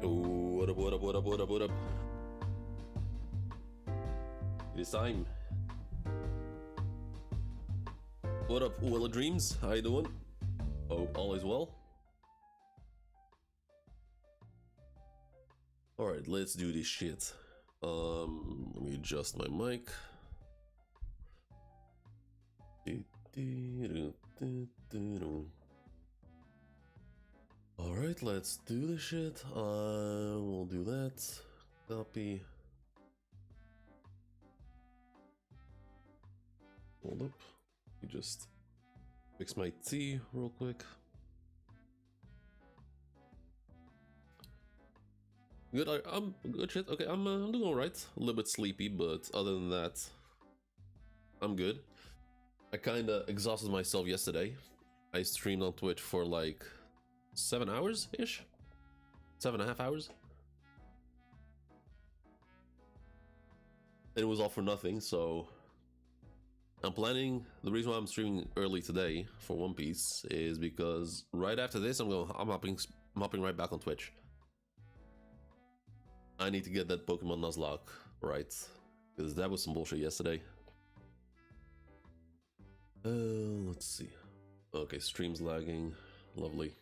Oh, what up, what up, what up, what up, what up? It is time. What up, Willa Dreams? How you doing? Hope all is well. Alright, let's do this shit. Let me adjust my mic. Alright, let's do this shit. We'll do that. Copy. Hold up. Let me just fix my tea real quick. Good, I'm good shit. Okay, I'm doing alright. A little bit sleepy, but other than that, I'm good. I kinda exhausted myself yesterday. I streamed on Twitch for like 7 hours-ish? 7.5 hours? And it was all for nothing, so I'm planning. The reason why I'm streaming early today for One Piece is because right after this I'm hopping right back on Twitch. I need to get that Pokemon Nuzlocke right, because that was some bullshit yesterday. Let's see. Okay, stream's lagging. Lovely.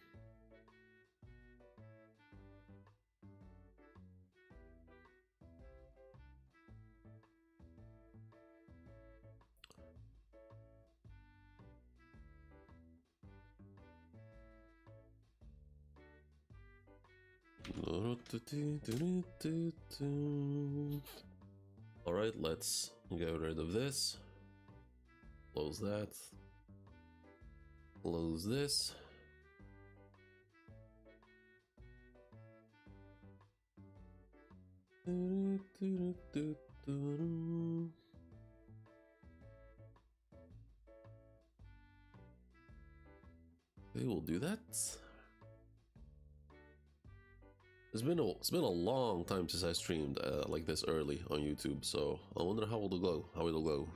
Alright, let's get rid of this. Close that. Close this. Okay, we'll do that. It's been a long time since I streamed like this early on YouTube, so I wonder how it'll go.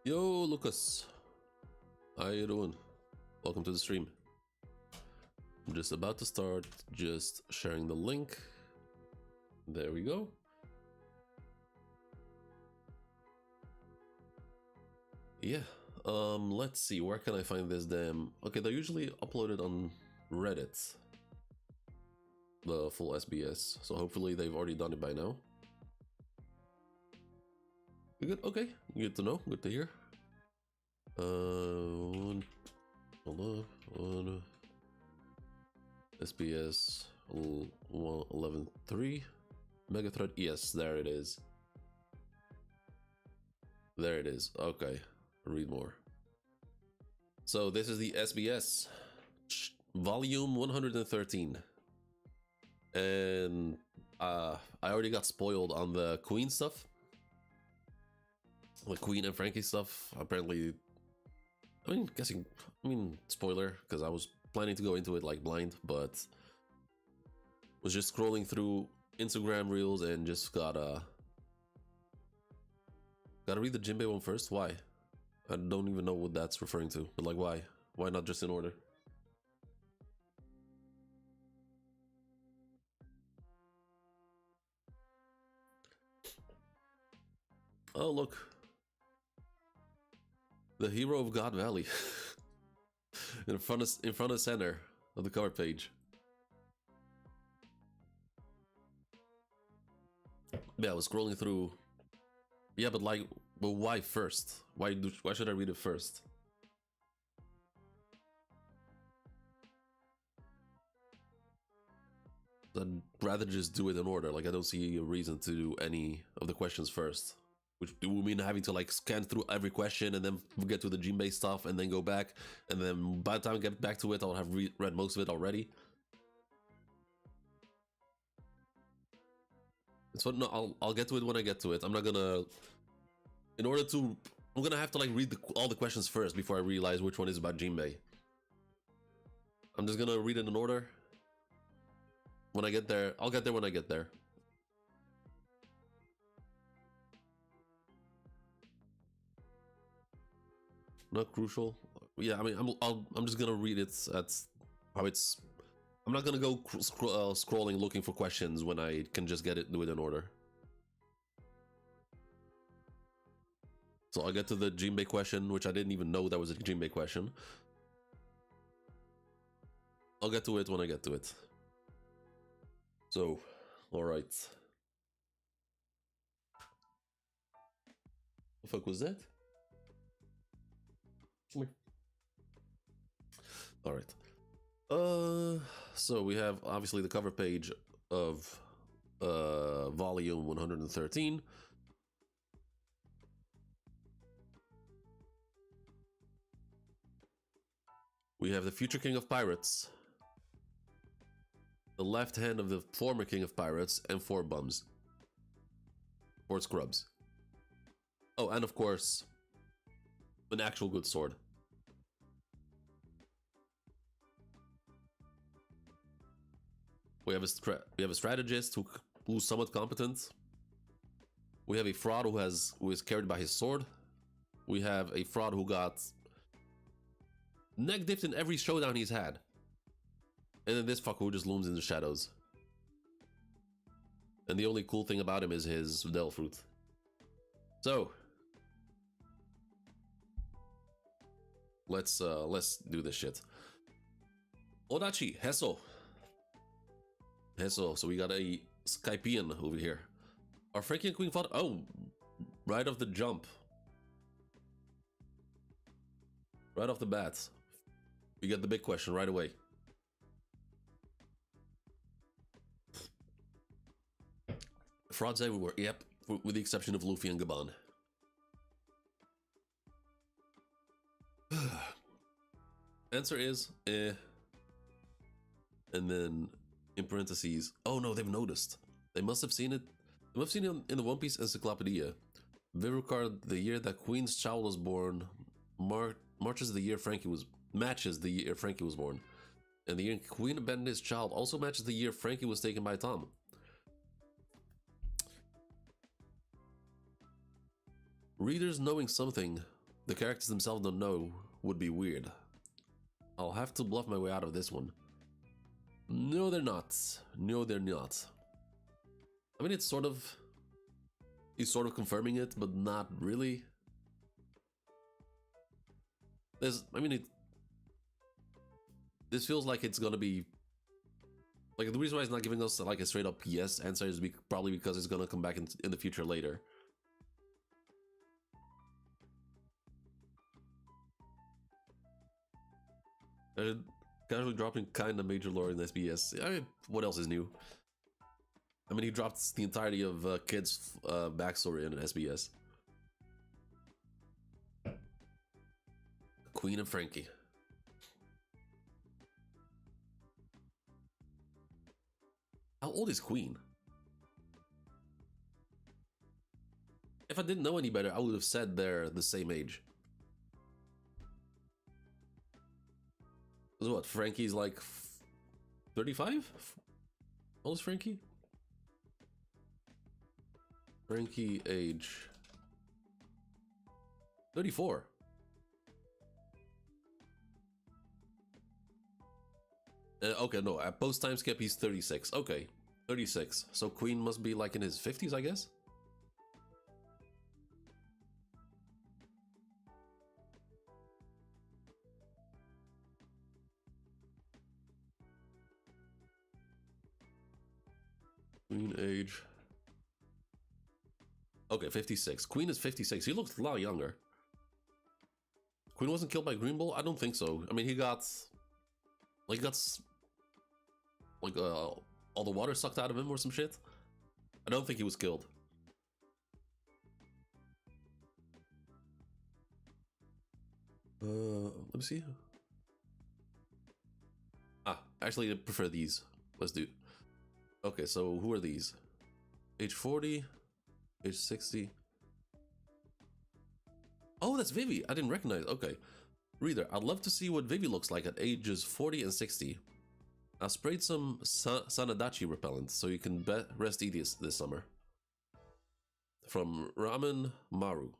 Yo, Lucas. How you doing? Welcome to the stream. I'm just about to start, just sharing the link. There we go. Yeah, let's see, where can I find this damn... Okay, they're usually uploaded on Reddit. The full SBS, so hopefully they've already done it by now. Good, okay, good to know, good to hear. Hold on, SBS 11.3 Megathread, yes, there it is. There it is, okay, read more. So this is the SBS, volume 113. And I already got spoiled on the Queen stuff. The Queen and Frankie stuff, apparently. I mean, spoiler, because I was planning to go into it like blind, but was just scrolling through Instagram reels and just gotta read the Jinbei one first. Why? I don't even know what that's referring to, but like, why? Why not just in order? Oh, look. The hero of God Valley. in front of center of the cover page. Yeah, I was scrolling through. Yeah, but like, well, why first? Why should I read it first? I'd rather just do it in order. Like, I don't see a reason to do any of the questions first. Which will mean having to like scan through every question and then get to the Jinbei stuff and then go back, and then by the time I get back to it, I'll have read most of it already. So no, I'll get to it when I get to it. I'm not gonna In order to... I'm gonna have to like read all the questions first before I realize which one is about Jinbei. I'm just gonna read it in order. When I get there, I'll get there when I get there. Not crucial. Yeah, I mean, I'm just gonna read it at how it's... I'm not gonna go scrolling looking for questions when I can just do it in order. So I'll get to the Jinbei question, which I didn't even know that was a Jinbei question. I'll get to it when I get to it. So, alright. The fuck was that? Come here. Alright. So we have obviously the cover page of volume 113. We have the future king of pirates, the left hand of the former king of pirates, and 4 bums. 4 scrubs. Oh, and of course, an actual good sword. We have a strategist who's somewhat competent. We have a fraud who is carried by his sword. We have a fraud who got neck dipped in every showdown he's had. And then this fucker who just looms in the shadows. And the only cool thing about him is his Del Fruit. So let's do this shit. Odachi, Heso. So we got a Skypian over here. Are Frankie and Queen fought? Oh, right off the jump. Right off the bat. We get the big question right away. Frauds everywhere. Yep, with the exception of Luffy and Gaban. Answer is eh. And then in parentheses, oh no, they've noticed. They must have seen it. They must have seen it in the One Piece Encyclopedia. Virucard, the year that Queen's child was born, matches the year Frankie was born. And the year Queen abandoned his child also matches the year Frankie was taken by Tom. Readers knowing something the characters themselves don't know would be weird. I'll have to bluff my way out of this one. No, they're not. No, they're not. I mean, he's sort of confirming it, but not really. This feels like it's gonna be like the reason why he's not giving us like a straight up yes answer is probably because it's gonna come back in the future later. Casually dropping kinda major lore in SBS. I mean, what else is new? I mean, he dropped the entirety of Kid's backstory in an SBS. Queen and Frankie. How old is Queen? If I didn't know any better, I would have said they're the same age. What, Frankie's like 35? How old is Frankie? Frankie age 34. Okay, no, at post time skip he's 36. Okay, 36. So Queen must be like in his 50s, I guess. Queen age. Okay, 56. Queen is 56. He looks a lot younger. Queen wasn't killed by Green Bull? I don't think so. I mean, he got all the water sucked out of him or some shit. I don't think he was killed. Let me see. Actually, I prefer these. Let's do. Okay, so who are these? Age 40, age 60. Oh, that's Vivi. I didn't recognize. Okay. Reader, I'd love to see what Vivi looks like at ages 40 and 60. I sprayed some Sanadachi repellent so you can rest easy this summer. From Ramen Maru.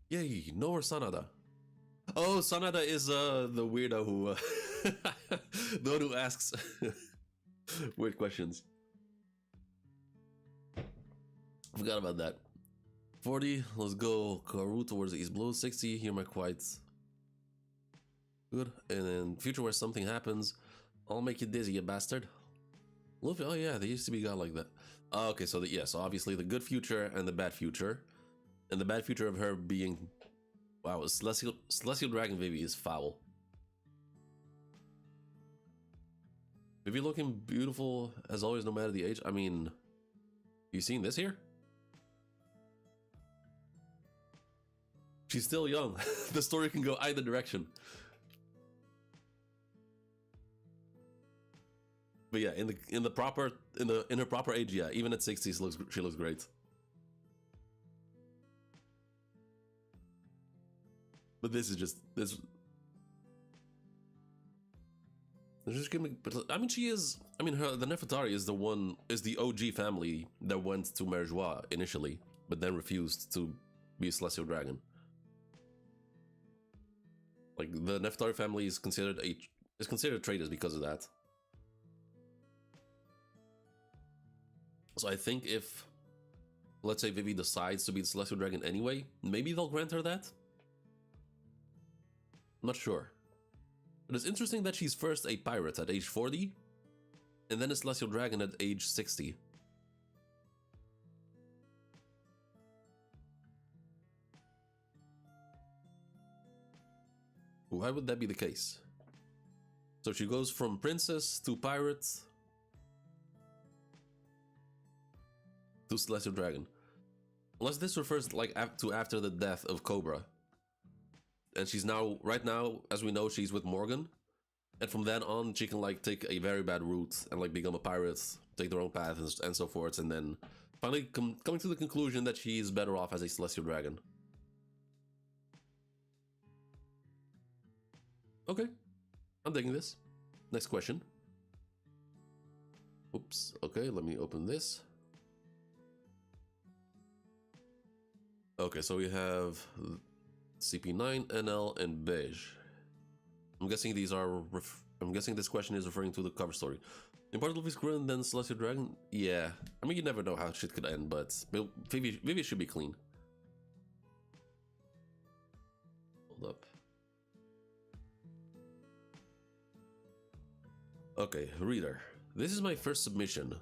Yay, no more Sanada. Oh, Sanada is the weirdo who the one who asks weird questions. Forgot about that. 40, let's go Karu towards the East Blue. 60, here my quite good. And then future where something happens, I'll make you dizzy, you bastard. Luffy, oh yeah, they used to be god like that. Okay, so so obviously the good future and the bad future. And the bad future of her being, wow, Celestial Dragon Vivi is foul. Vivi looking beautiful as always, no matter the age. I mean, you seen this here? She's still young. The story can go either direction. But yeah, in her proper age, yeah, even at 60, she looks great. But this is just this. Just give me, but I mean, she is. I mean, the Nefertari is the OG family that went to Merjois initially, but then refused to be a Celestial Dragon. Like the Nefertari family is considered traitors because of that. So I think if, let's say, Vivi decides to be the Celestial Dragon anyway, maybe they'll grant her that? I'm not sure. But it's interesting that she's first a pirate at age 40, and then a Celestial Dragon at age 60. Why would that be the case? So she goes from princess to pirate to Celestial Dragon. Unless this refers like to after the death of Cobra. And she's now, right now, as we know, she's with Morgan. And from then on, she can like take a very bad route and like become a pirate, take their own path and so forth. And then finally coming to the conclusion that she's better off as a Celestial Dragon. Okay, I'm digging this. Next question. Oops, okay, let me open this. Okay, so we have CP9, NL, and Beige. I'm guessing these are. I'm guessing this question is referring to the cover story. In part of Luffy's crew and then Celestial Dragon? Yeah. I mean, you never know how shit could end, but Vivi should be clean. Hold up. Okay, reader. This is my first submission.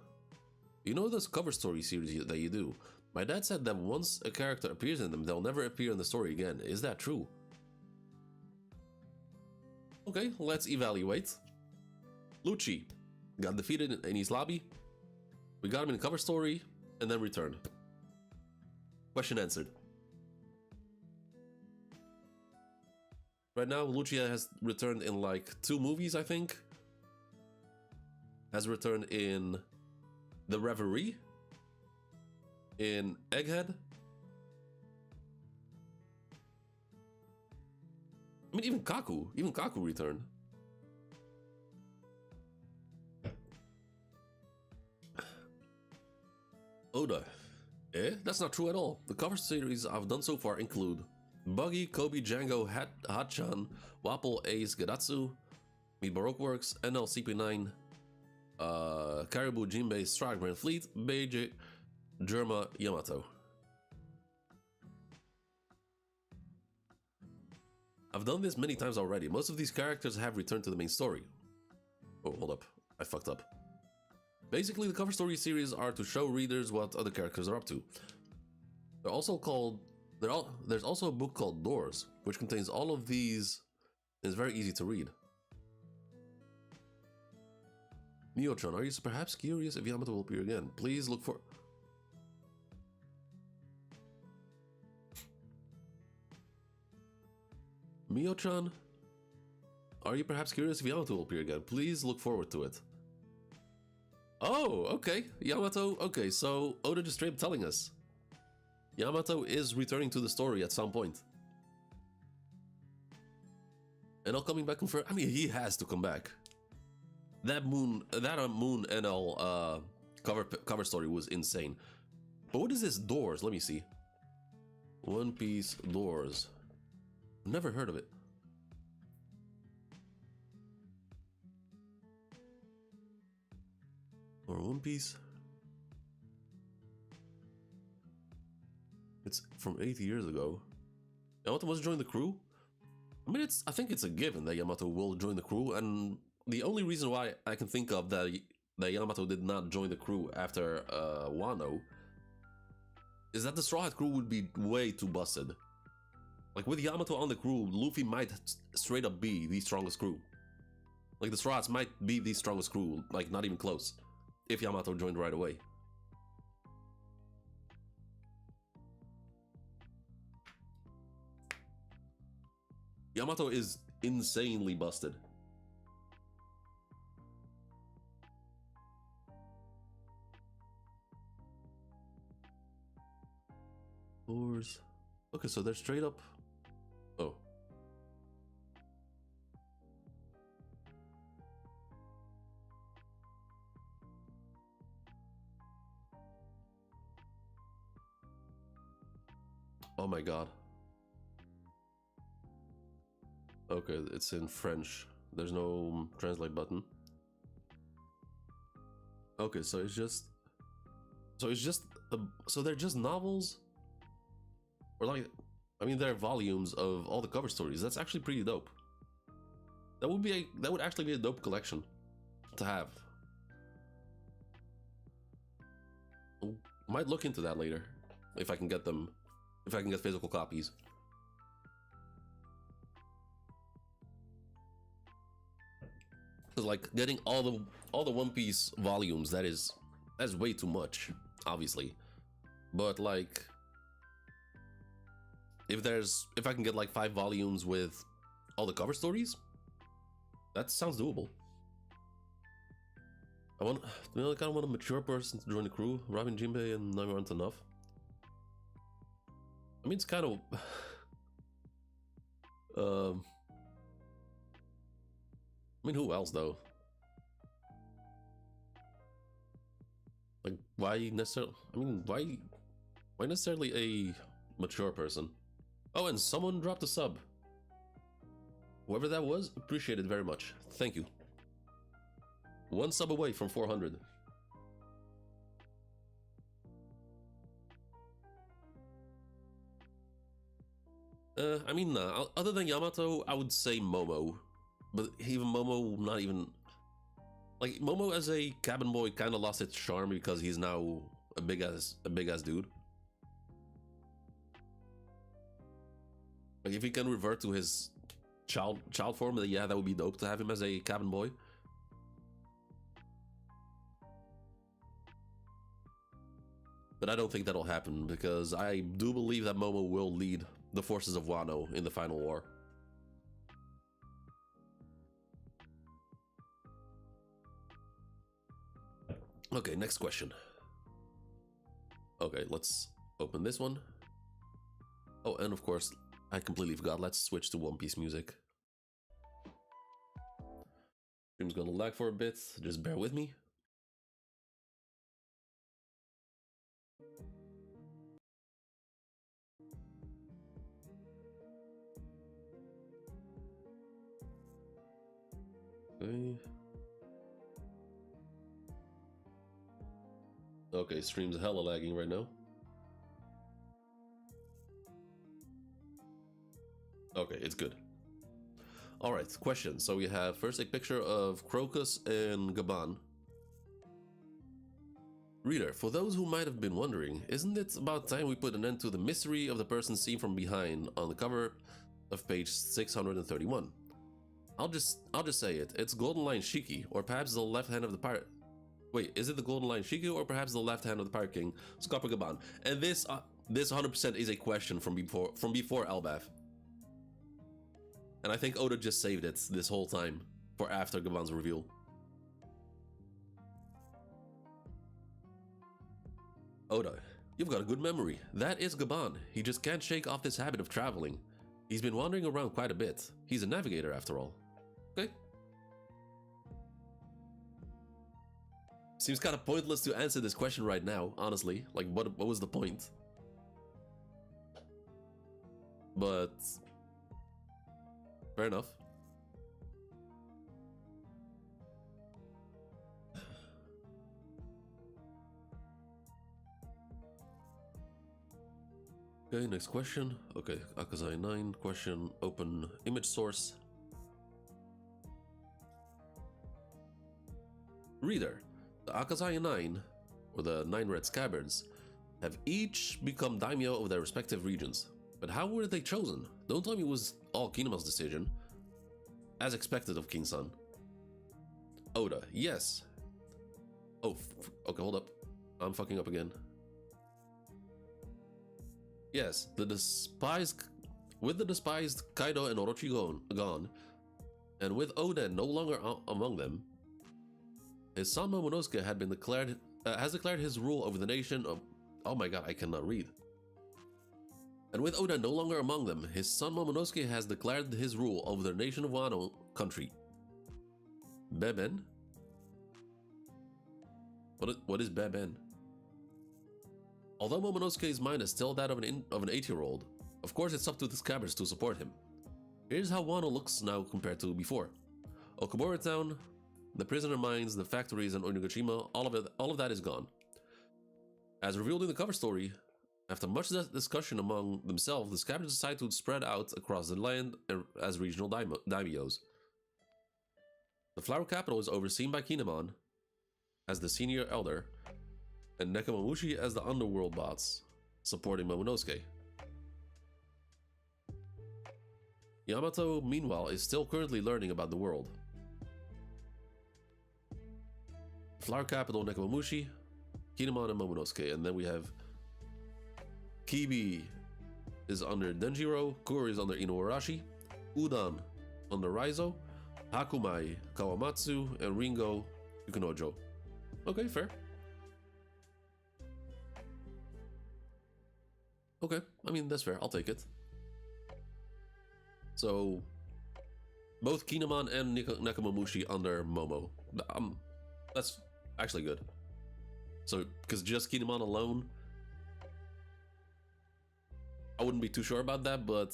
You know those cover story series that you do? My dad said that once a character appears in them, they'll never appear in the story again. Is that true? Okay, let's evaluate. Lucci got defeated in his lobby. We got him in the cover story, and then returned. Question answered. Right now, Lucia has returned in like 2 movies, I think. Has returned in The Reverie, in Egghead. I mean, even Kaku returned. Oda. That's not true at all. The cover series I've done so far include Buggy, Kobe, Django, Hatchan, Wapple, Ace, Gadatsu, Meet Baroque Works, NLCP9, Caribou, Jinbei, Strike, Grand Fleet, Beiji, Germa, Yamato. I've done this many times already. Most of these characters have returned to the main story. Oh, hold up. I fucked up. Basically, the cover story series are to show readers what other characters are up to. They're also called... There's also a book called Doors, which contains all of these and is very easy to read. Neotron, are you perhaps curious if Yamato will appear again? Please look for... Mio-chan, are you perhaps curious if Yamato will appear again? Please look forward to it. Oh, okay. Yamato, okay, so Oda just straight up telling us. Yamato is returning to the story at some point. And all coming back confirmed. I mean, he has to come back. That Moon NL cover story was insane. But what is this doors? Let me see. One Piece doors. Never heard of it. Or One Piece. It's from 80 years ago. Yamato must join the crew? I mean, I think it's a given that Yamato will join the crew, and the only reason why I can think of that Yamato did not join the crew after Wano is that the Straw Hat crew would be way too busted. Like, with Yamato on the crew, Luffy might straight up be the strongest crew. Like, the Straw Hats might be the strongest crew, like, not even close, if Yamato joined right away. Yamato is insanely busted. Doors. Okay, so they're straight up. Oh. Oh my god. Okay, it's in French. There's no translate button. Okay, so it's just... So they're just novels? Or like... I mean, they're volumes of all the cover stories. That's actually pretty dope. That would actually be a dope collection to have. Might look into that later. If I can get them... If I can get physical copies. Cause like getting all the One Piece volumes, that's way too much, obviously. But like, if I can get like 5 volumes with all the cover stories, that sounds doable. I kind of want a mature person to join the crew. Robin, Jinbei, and Nami aren't enough. I mean, it's kind of. I mean, who else though? Like, why necessarily? I mean, why necessarily a mature person? Oh, and someone dropped a sub. Whoever that was, appreciate it very much. Thank you. 1 sub away from 400. I mean, other than Yamato, I would say Momo. But even Momo, not even... Like, Momo as a cabin boy kind of lost its charm because he's now a big ass dude. Like, if he can revert to his child form, then yeah, that would be dope to have him as a cabin boy. But I don't think that'll happen because I do believe that Momo will lead the forces of Wano in the final war. Okay, next question. Okay, let's open this one. Oh, and of course, I completely forgot. Let's switch to One Piece music. Stream's gonna lag for a bit. Just bear with me. Okay. Okay, stream's hella lagging right now. Okay, it's good. Alright, question. So we have first a picture of Crocus and Gaban. Reader, for those who might have been wondering, isn't it about time we put an end to the mystery of the person seen from behind on the cover of page 631? I'll just say it. It's Golden Line Shiki, or perhaps the left hand of the pirate. Wait, is it the Golden Line Shiki or perhaps the left hand of the Pirate King, Scopper Gaban? And this 100% is a question from before Elbaf. And I think Oda just saved it this whole time for after Gaban's reveal. Oda, you've got a good memory. That is Gaban. He just can't shake off this habit of traveling. He's been wandering around quite a bit. He's a navigator after all. Okay. Seems kind of pointless to answer this question right now, honestly. Like, what was the point? But fair enough. Okay, next question. Okay, Akazai 9 question. Open image source. Reader, the Akazai 9, or the 9 red scabbards, have each become daimyo of their respective regions. But how were they chosen? Don't tell me it was all Kinema's decision. As expected of King-san. Oda, yes. Oh, okay, hold up. I'm fucking up again. Yes, with the despised Kaido and Orochi gone, and with Oden no longer among them, his son Momonosuke has declared his rule over the nation of... Oh my god, I cannot read. And with Oden no longer among them, his son Momonosuke has declared his rule over the nation of Wano country. Beben? What is Beben? Although Momonosuke's mind is still that of an 8-year-old, of course it's up to the scabbards to support him. Here's how Wano looks now compared to before. Okabura Town, the prisoner mines, the factories, and Onigashima, all of that is gone. As revealed in the cover story, after much discussion among themselves, the scabbards decide to spread out across the land as regional daimyos. The flower capital is overseen by Kinemon as the senior elder, and Nekomamushi as the underworld boss, supporting Momonosuke. Yamato, meanwhile, is still currently learning about the world. Flower capital Nekomamushi, Kinemon, and Momonosuke, and then we have Kibi is under Denjiro, Kuri is under Inuarashi, Udan under Raizo, Hakumai, Kawamatsu, and Ringo, Yukinojo. Okay, fair. Okay, I mean, that's fair. I'll take it. So, both Kinemon and Nekomamushi under Momo. That's actually good. So, because just Kinemon alone, I wouldn't be too sure about that, but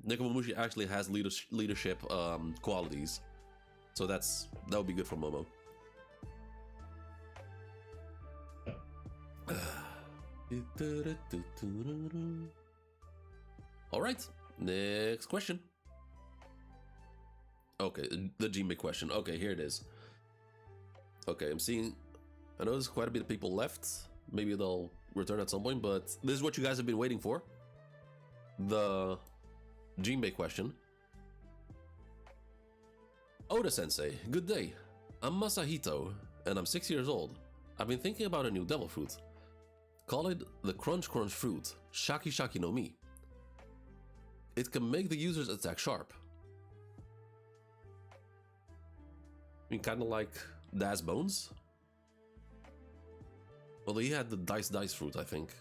Nekomamushi actually has leadership qualities. So that would be good for Momo. Alright, next question. Okay, the Jinbei question. Okay, here it is. Okay, I know there's quite a bit of people left. Maybe they'll return at some point, but this is what you guys have been waiting for. The Jinbei question. Oda-sensei, good day. I'm Masahito, and I'm 6 years old. I've been thinking about a new devil fruit. Call it the Crunch Crunch fruit, Shaki Shaki no Mi. It can make the user's attack sharp. I mean, kind of like Das Bones. Although he had the Dice fruit, I think.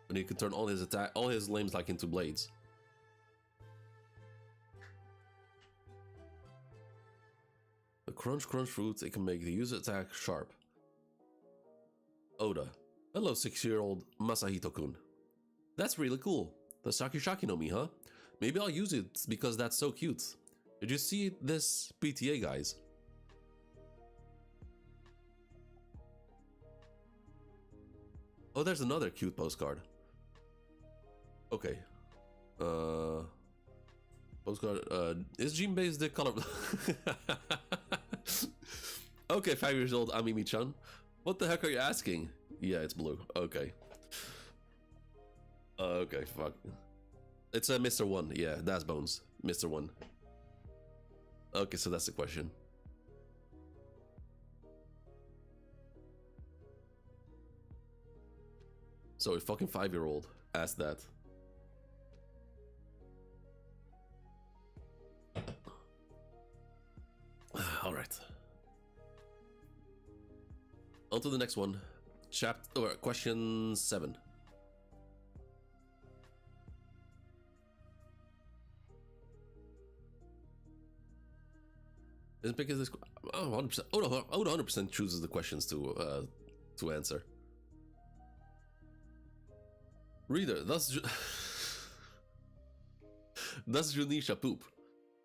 And he could turn all his limbs like into blades. The Crunch Crunch fruit, it can make the user attack sharp. Oda. Hello, 6-year-old Masahito-kun. That's really cool. The Shaki Shaki no Mi, huh? Maybe I'll use it because that's so cute. Did you see this PTA, guys? Oh, there's another cute postcard. Okay. Postcard, is Jinbei's the color? Okay, 5 years old Amimi-chan. What the heck are you asking? Yeah, it's blue. Okay. Okay, fuck. It's a Mr. 1. Yeah, that's Bones. Mr. 1. Okay, so that's the question. So a fucking 5-year-old asked that. Alright. On to the next one. Question 7. Is it because this? Oh, 100%. Oda 100% chooses the questions to answer. Reader, does Junisha poop?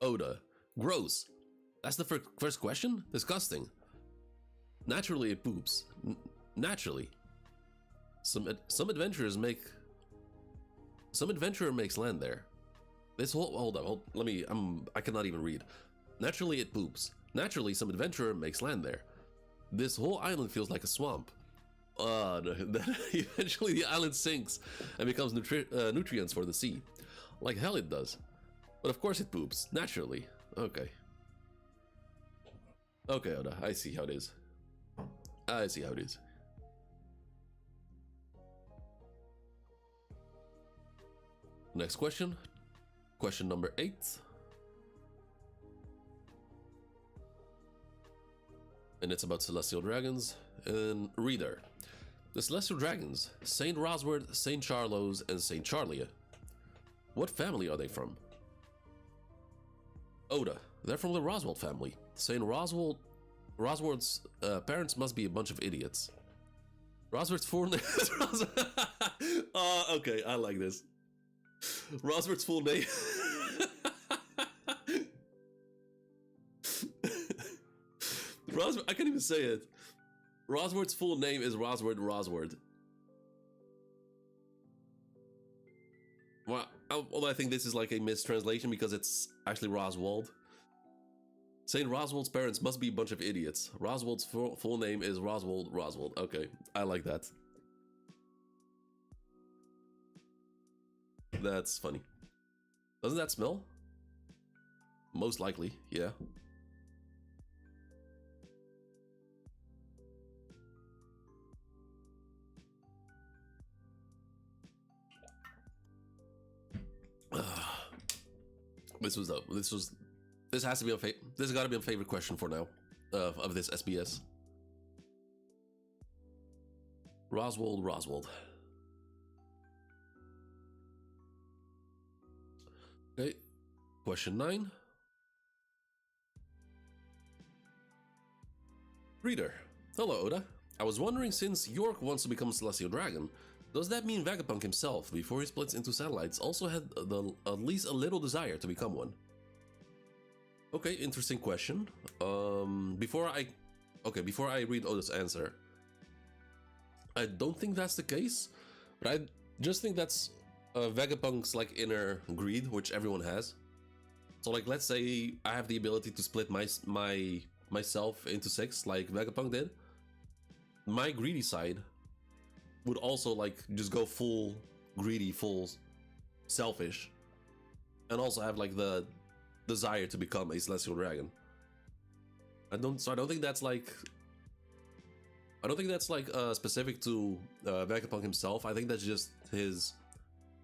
Oda, gross. That's the first question? Disgusting. Naturally it poops. Naturally. Some adventurer makes land there. This whole I cannot even read. Naturally it poops. Naturally some adventurer makes land there. This whole island feels like a swamp. Then eventually the island sinks and becomes nutrients for the sea. Like hell it does. But of course it poops. Naturally. Okay. Okay, Oda, I see how it is. I see how it is. Next question. Question number 8. And it's about celestial dragons. And reader. The celestial dragons, Saint Rosward, Saint Charlos, and Saint Charlia. What family are they from? Oda. They're from the Roswald family. Saint Rosward's parents must be a bunch of idiots. Rosward's full name is okay, I like this. Rosward's full name. I can't even say it. Rosward's full name is Rosward. Well, although I think this is like a mistranslation because it's actually Roswald. Saint Roswald's parents must be a bunch of idiots. Roswald's full name is Roswald. Okay, I like that. That's funny. Doesn't that smell? Most likely, yeah. This has to be this has got to be a favorite question for now of this SBS. Roswald. Okay, question 9. Reader, hello Oda. I was wondering, since York wants to become a Celestial Dragon, does that mean Vegapunk himself, before he splits into satellites, also had at least a little desire to become one? Okay, interesting question. Before I read Oda's answer, I don't think that's the case, but I just think that's Vegapunk's like inner greed, which everyone has. So like, let's say I have the ability to split myself into 6, like Vegapunk did. My greedy side would also like just go full greedy, full selfish, and also have like the desire to become a Celestial Dragon. I don't think that's like specific to Vegapunk himself. I think that's just his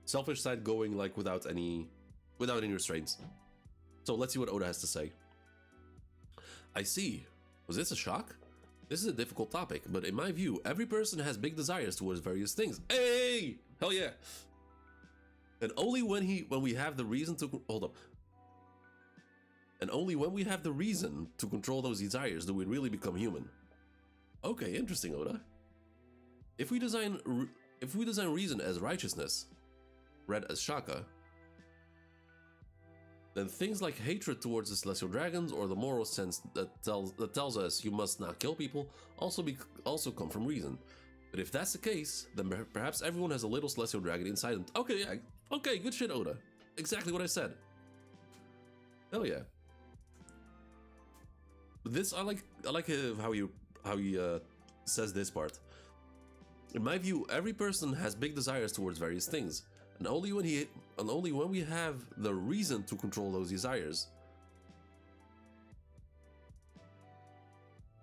selfish side going like without any restraints. So let's see what Oda has to say. I see. Was this a shock? This is a difficult topic, but in my view, every person has big desires towards various things. Hey! Hell yeah! And only when we have the reason to And only when we have the reason to control those desires do we really become human. Okay, interesting, Oda. If we design reason as righteousness, read as Shaka, then things like hatred towards the Celestial Dragons or the moral sense that tells us you must not kill people also come from reason. But if that's the case, then perhaps everyone has a little Celestial Dragon inside them. Okay, yeah, okay, good shit, Oda. Exactly what I said. Hell yeah. But this I like how he says this part. In my view, every person has big desires towards various things, and only when we have the reason to control those desires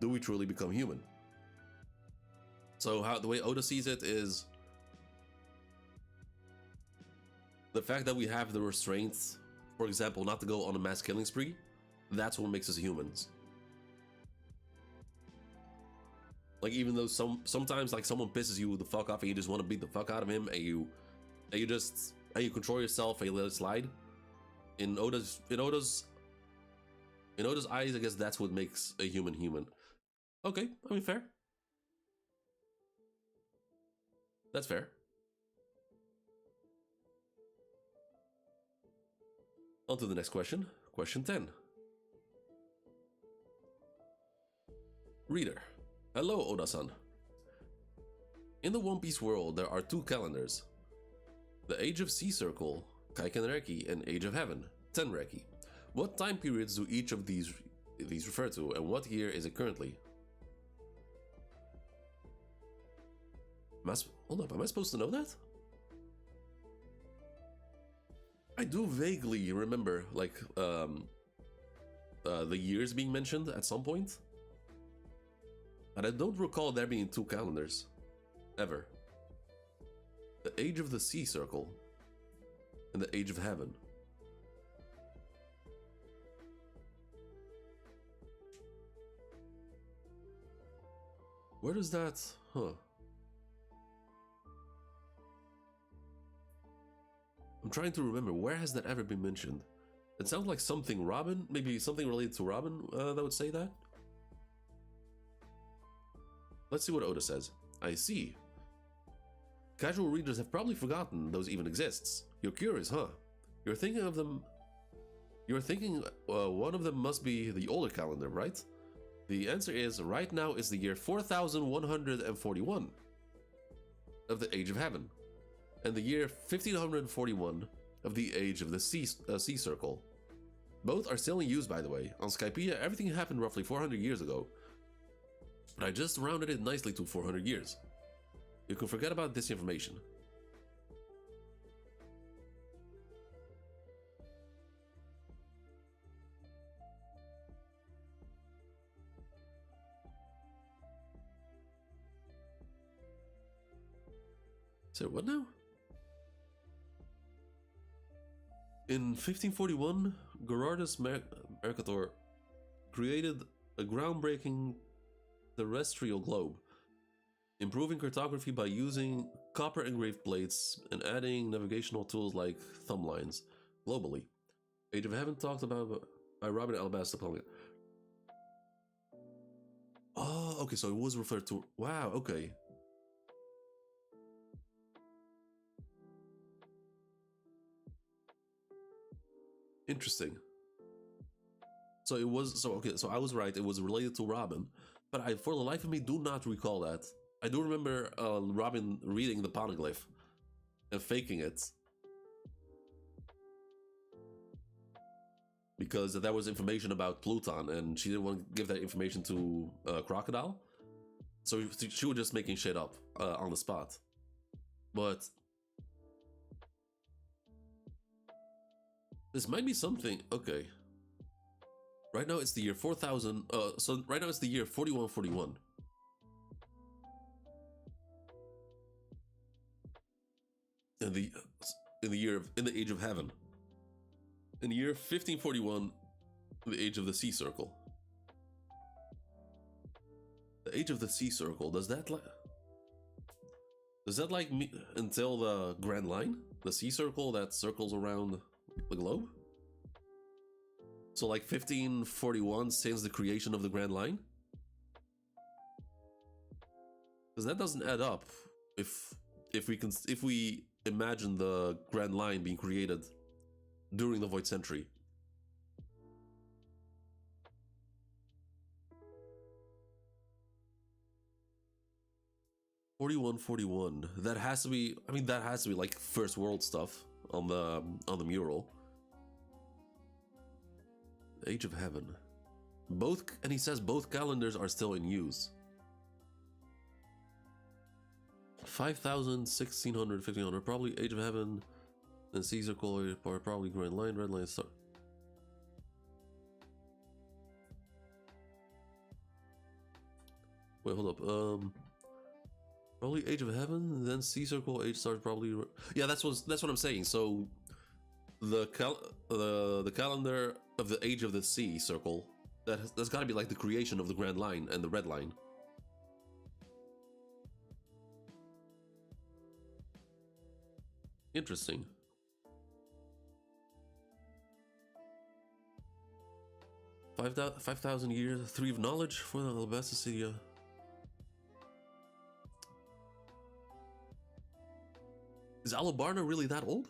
do we truly become human. So the way Oda sees it is the fact that we have the restraints, for example, not to go on a mass killing spree, that's what makes us humans. Like, even though sometimes like someone pisses you the fuck off and you just want to beat the fuck out of him, and you control yourself and you let it slide. In Oda's In Oda's eyes, I guess that's what makes a human human. Okay, I mean, fair. That's fair. On to the next question. Question 10. Reader. Hello, Oda-san. In the One Piece world, there are two calendars. The Age of Sea Circle, Kaikenreki, and Age of Heaven, Tenreki. What time periods do each of these refer to, and what year is it currently? Hold up, am I supposed to know that? I do vaguely remember, like, the years being mentioned at some point. But I don't recall there being two calendars. Ever. The Age of the Sea Circle and the Age of Heaven. Where does that... Huh. I'm trying to remember, where has that ever been mentioned? It sounds like something Robin, maybe something related to Robin that would say that? Let's see what Oda says. I see. Casual readers have probably forgotten those even exists. You're curious, huh? You're thinking of them... You're thinking one of them must be the older calendar, right? The answer is, right now is the year 4141 of the Age of Heaven, and the year 1541 of the Age of the Sea Circle. Both are still in use, by the way. On Skypiea, everything happened roughly 400 years ago, but I just rounded it nicely to 400 years. You can forget about this information. So what now? In 1541, Gerardus Mercator created a groundbreaking terrestrial globe, improving cartography by using copper engraved plates and adding navigational tools like thumb lines globally. Age of Heaven talked about by Robin Alabasta. Oh, okay, so it was referred to. Wow, okay. Interesting. So it was okay. So I was right. It was related to Robin, but I, for the life of me, do not recall that. I do remember Robin reading the poneglyph and faking it because that was information about Pluton, and she didn't want to give that information to Crocodile, so she was just making shit up on the spot. But this might be something. Okay. Right now it's the year 4000. So right now it's the year 4141. In the Age of Heaven. In the year 1541, the Age of the Sea Circle. The Age of the Sea Circle. Does that like until the Grand Line, the Sea Circle that circles around the globe? So like 1541 since the creation of the Grand Line? Because that doesn't add up if we imagine the Grand Line being created during the Void Century. '41. That has to be. I mean, that has to be like First World stuff on the mural. Age of Heaven. Both, and he says both calendars are still in use. 5,000, 1,600, 1,500. Probably Age of Heaven and Sea Circle are probably Grand Line, Red Line, Star. Wait, hold up. Probably Age of Heaven, then Sea Circle, Age Stars probably. Yeah, that's what I'm saying. So the calendar of the Age of the Sea Circle, that's got to be like the creation of the Grand Line and the Red Line. Interesting. 5,000 years, 3 of knowledge for the Alabasta city. Is Alabarna really that old?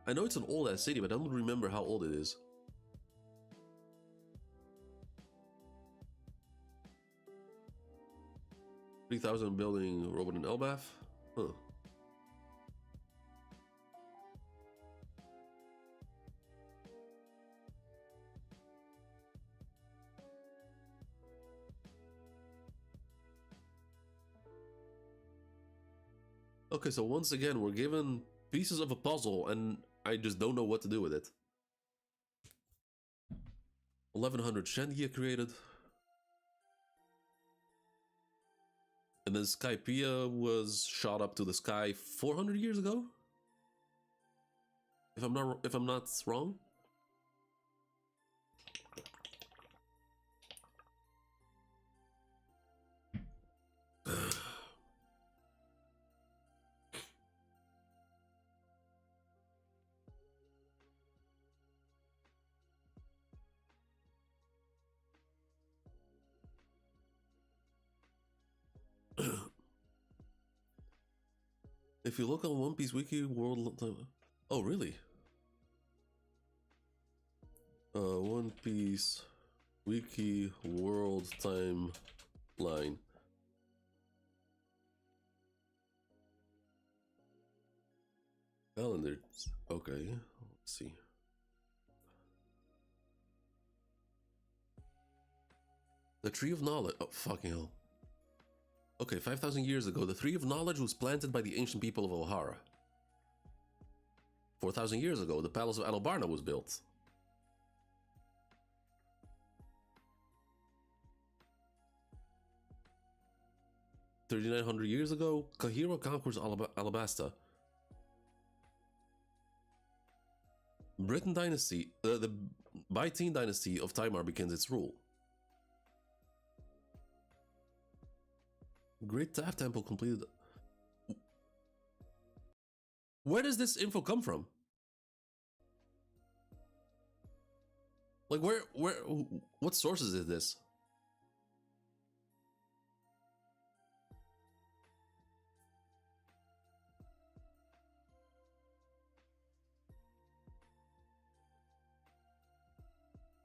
I know it's an old ass city, but I don't remember how old it is. $3,000 building robot in Elbath? Huh. Okay, so once again, we're given pieces of a puzzle and I just don't know what to do with it. 1100 Shandia created. And then Skypea was shot up to the sky 400 years ago? If I'm not wrong. If you look on One Piece Wiki World... Oh, really? One Piece Wiki World Timeline. Calendar. Okay, let's see. The Tree of Knowledge. Oh, fucking hell. Okay, 5,000 years ago, the Tree of Knowledge was planted by the ancient people of O'Hara. 4,000 years ago, the Palace of Alabarna was built. $3,900 years ago, Kahira conquers Alabasta. Britain Dynasty, the Byzantine Dynasty of Timar begins its rule. Great Taft Temple completed. Where does this info come from? Like what sources is this?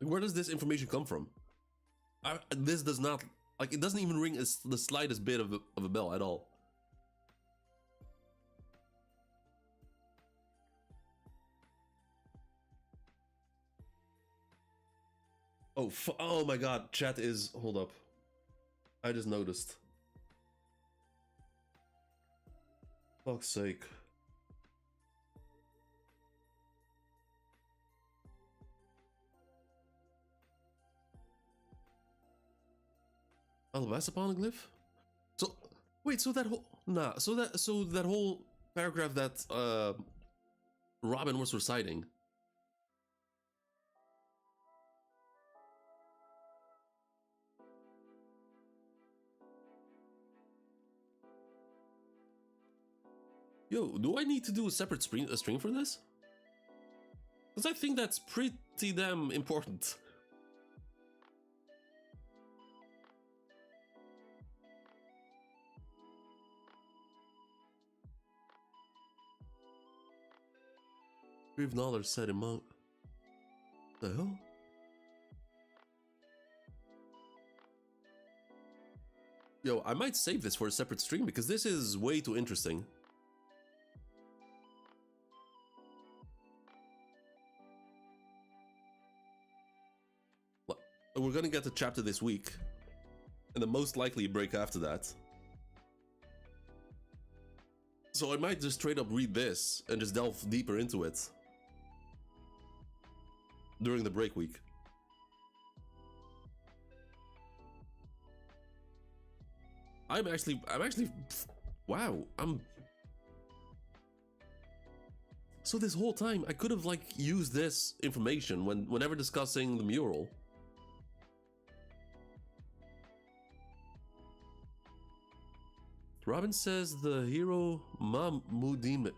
Where does this information come from? This does not, like, it doesn't even ring the slightest bit of a bell at all. Oh, oh my god, chat is, hold up. I just noticed. Fuck's sake. Alabasta Poneglyph? So wait, so that whole so that whole paragraph that Robin was reciting. Yo, do I need to do a separate stream for this? Because I think that's pretty damn important. Brief knowledge set among... The hell? Yo, I might save this for a separate stream because this is way too interesting. We're gonna get the chapter this week, and then most likely a break after that. So I might just straight up read this and just delve deeper into it during the break week. I'm actually, wow, so this whole time I could have like used this information whenever discussing the mural. Robin says the hero Mahmoud.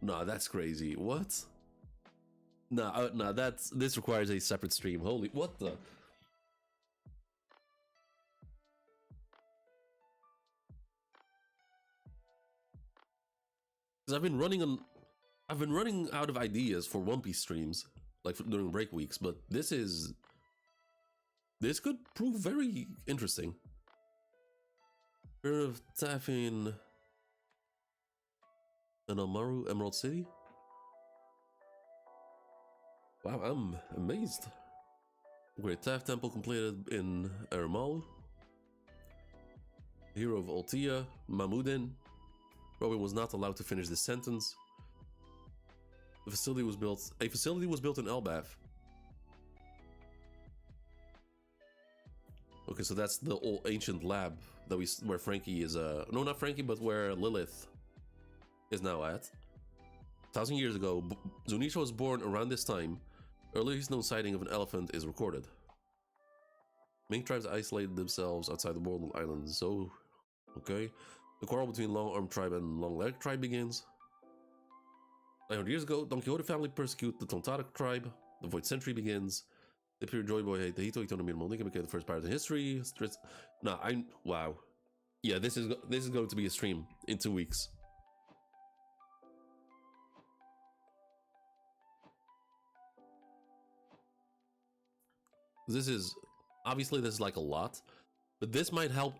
Nah, that's crazy. What? Nah, this requires a separate stream. Holy, what the? Because I've been running out of ideas for One Piece streams, like during break weeks. But this could prove very interesting. Fear of Taffin and Amaru Emerald City. Wow, I'm amazed. Great Taff Temple completed in Ermalu. Hero of Altia, Mahmudin. Robin was not allowed to finish this sentence. A facility was built in Elbaf. Okay, so that's the old ancient lab that where Frankie is no, not Frankie, but where Lilith is now at. 1,000 years ago, Zunisha was born around this time. Earliest known sighting of an elephant is recorded. Mink tribes isolated themselves outside the Borderland Islands, so okay. The quarrel between Long Arm tribe and Long Leg tribe begins. 900 years ago, Don Quixote family persecute the Tontara tribe. The Void Century begins. The pure Joy Boy Hito Itonomi and Monica became the first pirates in history. Wow. Yeah, this is going to be a stream in 2 weeks. This is like a lot, but this might help.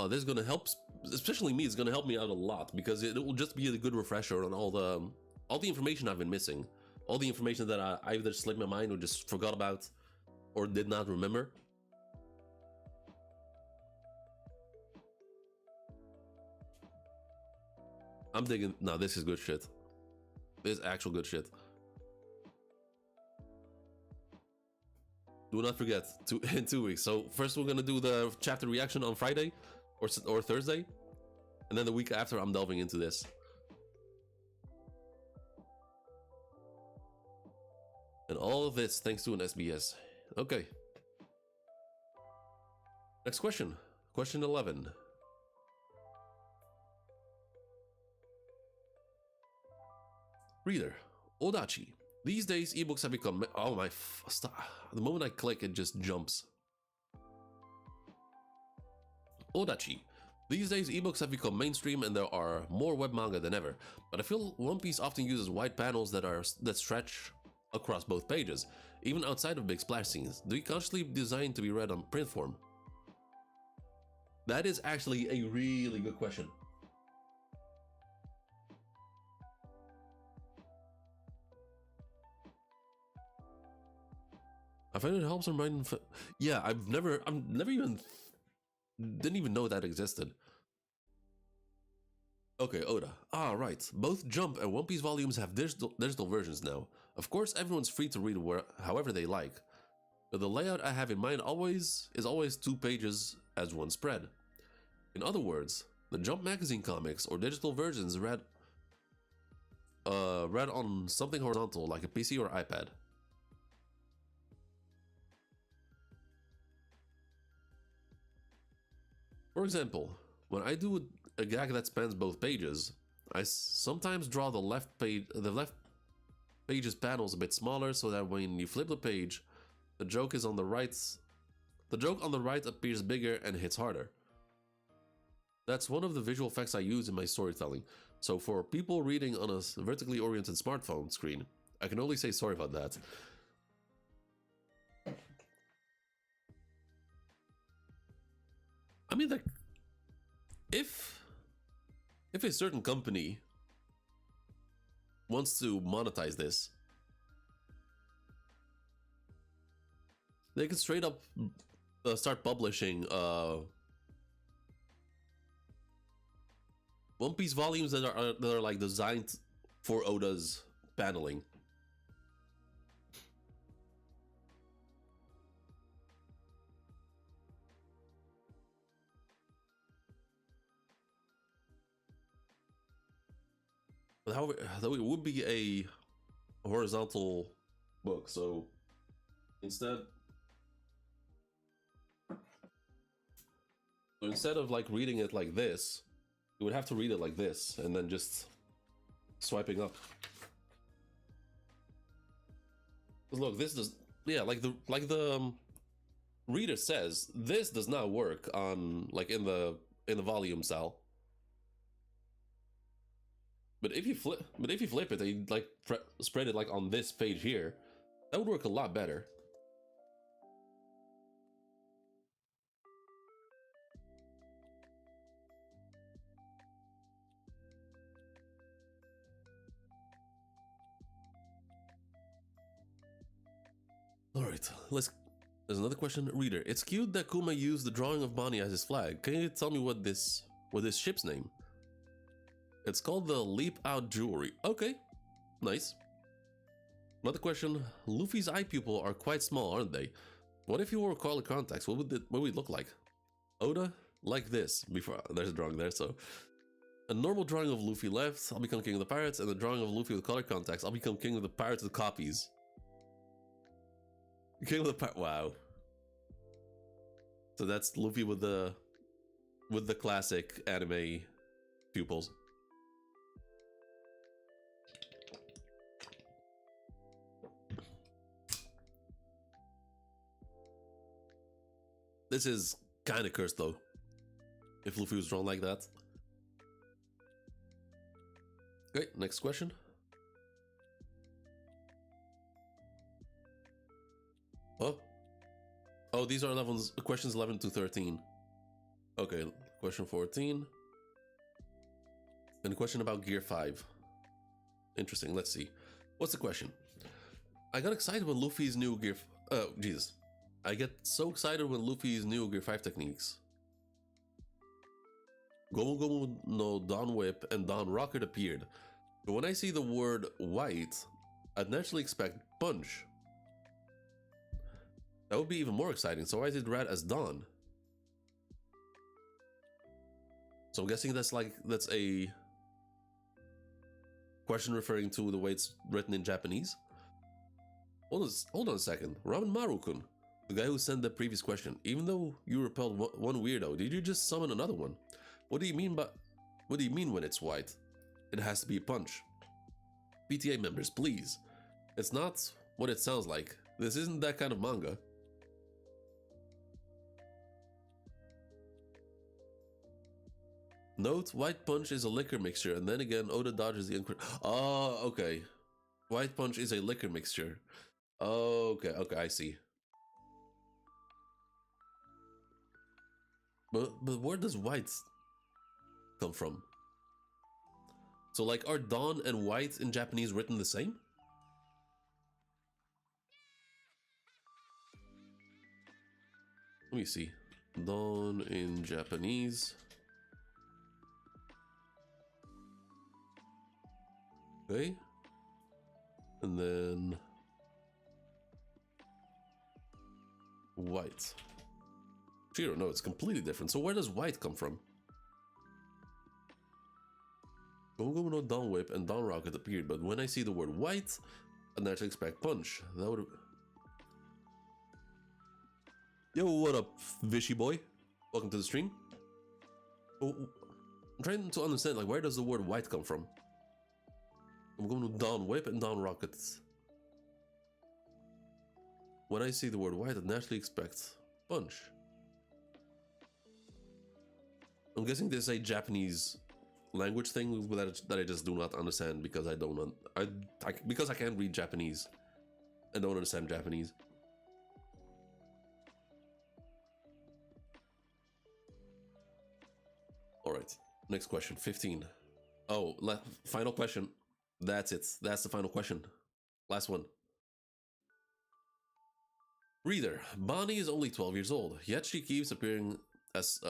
This is going to help, especially me. It's going to help me out a lot because it will just be a good refresher on all the information I've been missing, all the information that I either slipped my mind or just forgot about or did not remember. I'm digging. No, this is good shit. This is actual good shit. Do not forget in 2 weeks. So first we're gonna do the chapter reaction on Friday or Thursday, and then the week after I'm delving into this. And all of this thanks to an SBS. Okay. Next question. Question 11. Reader, Odachi. These days, ebooks have become... Oh my... Stop. The moment I click, it just jumps. Odachi. These days, ebooks have become mainstream and there are more web manga than ever. But I feel One Piece often uses wide panels that stretch across both pages, even outside of big splash scenes. Do you consciously design to be read on print form? That is actually a really good question. I find it helps remind. Yeah, I'm never even didn't even know that existed. Okay, Oda. Ah, right. Both Jump and One Piece volumes have digital versions now. Of course, everyone's free to read however they like, but the layout I have in mind is always 2 pages as one spread. In other words, the Jump magazine comics or digital versions read on something horizontal like a PC or iPad. For example, when I do a gag that spans both pages, I sometimes draw the left page's panels a bit smaller so that when you flip the page, the joke on the right appears bigger and hits harder. That's one of the visual effects I use in my storytelling. So for people reading on a vertically oriented smartphone screen, I can only say sorry about that. I mean, like, if a certain company wants to monetize this, they can straight up start publishing One Piece volumes that are like designed for Oda's paneling. But however, though it would be a horizontal book, so Instead, so instead of like reading it like this, you would have to read it like this and then just swiping up. Look, this does, yeah, like the reader says, this does not work on like in the volume cell. But if you flip it and you like spread it like on this page here, that would work a lot better. All right, there's another question. Reader, it's cute that Kuma used the drawing of Bonnie as his flag. Can you tell me what this ship's name? It's called the Leap Out Jewelry. Okay, nice. Another question. Luffy's eye pupil are quite small, aren't they? What if you wore color contacts? What would it look like? Oda, like this. Before there's a drawing there, so a normal drawing of Luffy left, I'll become king of the pirates, and the drawing of Luffy with color contacts, I'll become king of the pirates with copies. King of the pirates. Wow. So that's Luffy with the classic anime pupils. This is kind of cursed though, if Luffy was drawn like that. Okay, next question. Oh, these are questions 11 to 13. Okay, question 14. And a question about Gear 5. Interesting, let's see. What's the question? I got excited when Luffy's new Gear... Jesus. I get so excited when Luffy's new Gear 5 techniques. Gomu Gomu no Dawn Whip and Dawn Rocket appeared. But when I see the word white, I'd naturally expect punch. That would be even more exciting, so why is it read as Dawn? So I'm guessing that's a question referring to the way it's written in Japanese. Hold on a second. Ramen Maru-kun, the guy who sent the previous question, even though you repelled one weirdo, did you just summon another one? What do you mean when it's white? It has to be a punch. PTA members, please. It's not what it sounds like. This isn't that kind of manga. Note, white punch is a liquor mixture, and then again, Oda dodges the Oh, okay. White punch is a liquor mixture. Okay, I see. But where does white come from? So like, are dawn and white in Japanese written the same? Let me see. Dawn in Japanese. Okay. And then white. Shiro, no, it's completely different. So where does white come from? Gomu no Dawn Whip and Dawn Rocket appeared, but when I see the word white, I naturally expect punch. That would. Yo, what up, Vishy boy? Welcome to the stream. Oh, I'm trying to understand, like, where does the word white come from? I'm going to Dawn Whip and Dawn Rockets. When I see the word white, I naturally expect punch. I'm guessing this is a Japanese language thing that I just do not understand because because I can't read Japanese and don't understand Japanese. All right, next question, 15. Oh, final question. That's it. That's the final question. Last one. Reader, Bonnie is only 12 years old, yet she keeps appearing as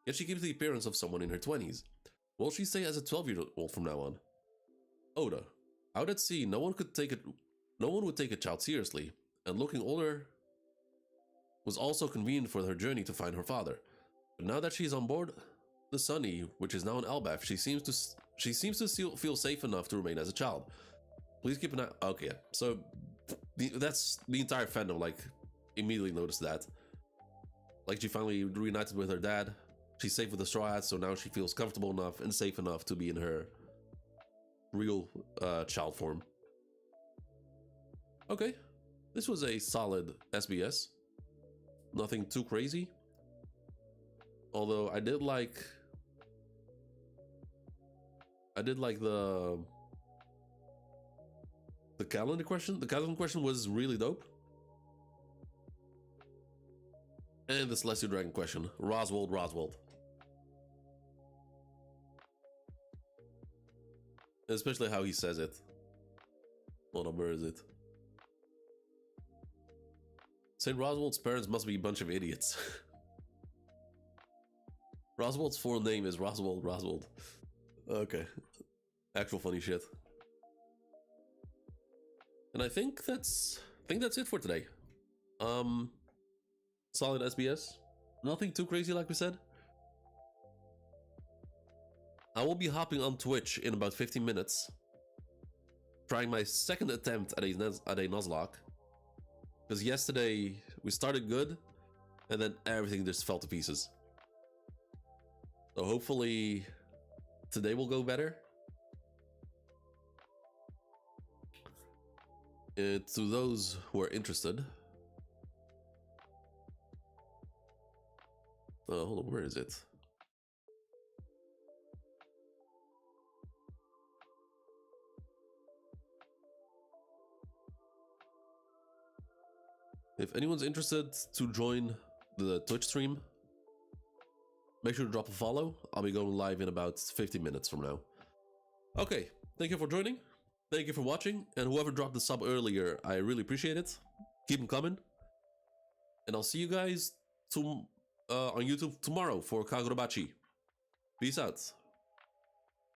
yet she keeps the appearance of someone in her 20s. Will she stay as a 12-year-old from now on? Oda, out at sea, no one would take a child seriously, and looking older was also convenient for her journey to find her father. But now that she's on board the Sunny, which is now in Elbaf, she seems to feel safe enough to remain as a child. Please keep an eye. Okay, so That's the entire fandom, like, immediately noticed that. Like, she finally reunited with her dad. She's safe with the Straw Hats, so now she feels comfortable enough and safe enough to be in her real child form. Okay, this was a solid SBS. Nothing too crazy. Although I did like the calendar question. The calendar question was really dope. And the Celestial Dragon question. Roswald. Especially how he says it. What number is it? St. Roswald's parents must be a bunch of idiots. Roswald's full name is Roswald. Okay. Actual funny shit. And I think that's it for today. Solid SBS. Nothing too crazy, like we said. I will be hopping on Twitch in about 15 minutes. Trying my second attempt at a Nuzlocke. Because yesterday we started good, and then everything just fell to pieces. So hopefully today will go better. To those who are interested. Hold on, where is it? If anyone's interested to join the Twitch stream, make sure to drop a follow. I'll be going live in about 15 minutes from now. Okay, thank you for joining. Thank you for watching. And whoever dropped the sub earlier, I really appreciate it. Keep them coming. And I'll see you guys on YouTube tomorrow for Kagurabachi. Peace out.